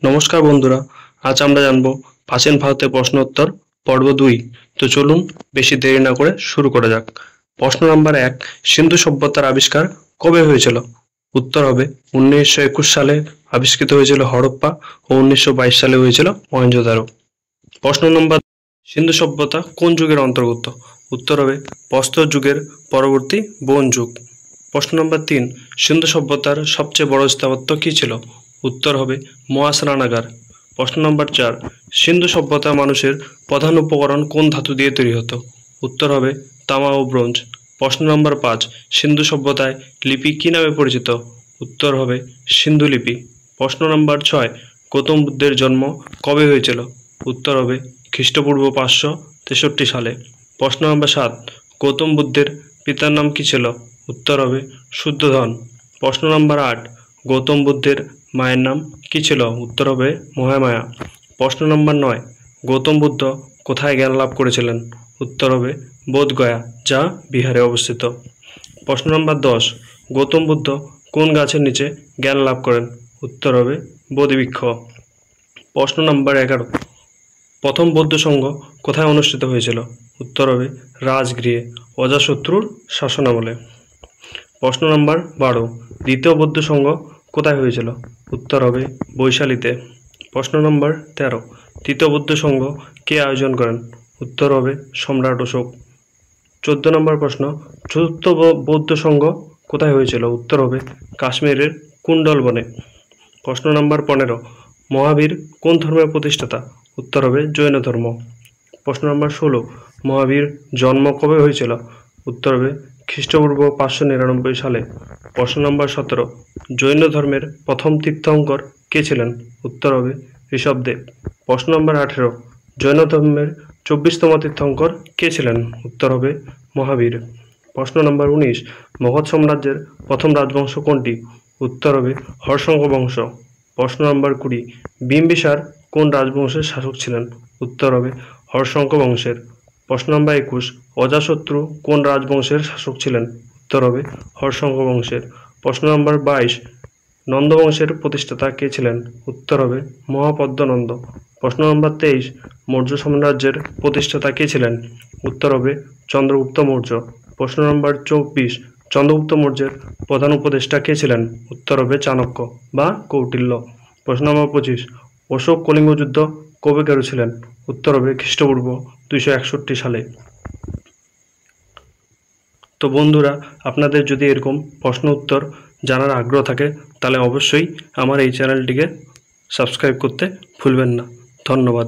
নমস্কার বন্ধুরা, আজ আমরা জানব প্রাচীন ভারতের প্রশ্নোত্তর পর্ব 2। তো চলুন বেশি দেরি না করে শুরু করা যাক। প্রশ্ন নাম্বার 1, সিন্ধু সভ্যতার আবিষ্কার কবে হয়েছিল? উত্তর হবে 1921 সালে আবিষ্কৃত হয়েছিল হরপ্পা ও 1922 সালে হয়েছিল মহেঞ্জোদারো। প্রশ্ন নম্বর, সিন্ধু সভ্যতা কোন যুগের অন্তর্গত? উত্তর হবে প্রস্তর যুগের পরবর্তী বোন যুগ। প্রশ্ন নম্বর 3, সিন্ধু সভ্যতার সবচেয়ে বড় স্থাপত্য কী ছিল? উত্তর হবে মহাস্নানাগার। প্রশ্ন নম্বর 4, সিন্ধু সভ্যতা মানুষের প্রধান উপকরণ কোন ধাতু দিয়ে তৈরি হতো? উত্তর হবে তামা ও ব্রোঞ্জ। প্রশ্ন নম্বর 5, সিন্ধু সভ্যতায় লিপি কী নামে পরিচিত? উত্তর হবে সিন্ধু লিপি। প্রশ্ন নম্বর 6, গৌতম বুদ্ধের জন্ম কবে হয়েছিল? উত্তর হবে খ্রিস্টপূর্ব 563 সালে। প্রশ্ন নম্বর 7, গৌতম বুদ্ধের পিতার নাম কী ছিল? উত্তর হবে শুদ্ধোধন। প্রশ্ন নম্বর 8, গৌতম বুদ্ধের মায়ের নাম কী ছিল? উত্তর হবে মহামায়া। প্রশ্ন নম্বর 9, গৌতম বুদ্ধ কোথায় জ্ঞান লাভ করেছিলেন? উত্তর হবে বোধগয়া, যা বিহারে অবস্থিত। প্রশ্ন নম্বর 10, গৌতম বুদ্ধ কোন গাছের নিচে জ্ঞান লাভ করেন? উত্তর হবে বোধিবৃক্ষ। প্রশ্ন নম্বর 11, প্রথম বৌদ্ধ সংঘ কোথায় অনুষ্ঠিত হয়েছিল? উত্তর হবে রাজগৃহে, অজাশত্রুর শাসনামলে। প্রশ্ন নম্বর 12, দ্বিতীয় বৌদ্ধ সংঘ কোথায় হয়েছিল? উত্তর হবে বৈশালীতে। প্রশ্ন নম্বর 13, তৃতীয় বৌদ্ধ সংঘ কে আয়োজন করেন? উত্তর হবে সম্রাট অশোক। 14 নম্বর প্রশ্ন, চতুর্থ বৌদ্ধ সংঘ কোথায় হয়েছিল? উত্তর হবে কাশ্মীরের কুণ্ডলবনে। প্রশ্ন নম্বর 15, মহাবীর কোন ধর্মের প্রতিষ্ঠাতা? উত্তর হবে জৈন ধর্ম। প্রশ্ন নম্বর 16, মহাবীর জন্ম কবে হয়েছিল? উত্তর হবে খ্রিস্টপূর্ব 599 সালে। প্রশ্ন নম্বর 17, জৈন ধর্মের প্রথম তীর্থঙ্কর কে ছিলেন? উত্তর হবে ঋষভদেব। প্রশ্ন নম্বর 18, জৈন ধর্মের 24তম তীর্থঙ্কর কে ছিলেন? উত্তর হবে মহাবীর। প্রশ্ন নম্বর 19, মগধ সাম্রাজ্যের প্রথম রাজবংশ কোনটি? উত্তর হবে হর্ষঙ্ক বংশ। প্রশ্ন নম্বর 20, বিম্বিসার কোন রাজবংশের শাসক ছিলেন? উত্তর হবে হর্ষঙ্ক বংশের। প্রশ্ন নম্বর 21, অজাশত্রু কোন রাজবংশের শাসক ছিলেন? উত্তর হবে হর্ষঙ্ক বংশের। প্রশ্ন নম্বর 22, নন্দ বংশের প্রতিষ্ঠাতা কে ছিলেন? উত্তর হবে মহাপদ্ম নন্দ। প্রশ্ন নম্বর 23, মৌর্য সাম্রাজ্যের প্রতিষ্ঠাতা কে ছিলেন? উত্তর হবে চন্দ্রগুপ্ত মৌর্য। প্রশ্ন নম্বর 24, চন্দ্রগুপ্ত মৌর্যের প্রধান উপদেষ্টা কে ছিলেন? উত্তর হবে চাণক্য বা কৌটিল্য। প্রশ্ন নম্বর 25, অশোক কলিঙ্গ যুদ্ধ কবে করেছিলেন? উত্তর হবে খ্রিস্টপূর্ব 261 সালে। তো বন্ধুরা, আপনাদের যদি এরকম প্রশ্ন উত্তর জানার আগ্রহ থাকে তাহলে অবশ্যই আমার এই চ্যানেলটিকে সাবস্ক্রাইব করতে ভুলবেন না। ধন্যবাদ।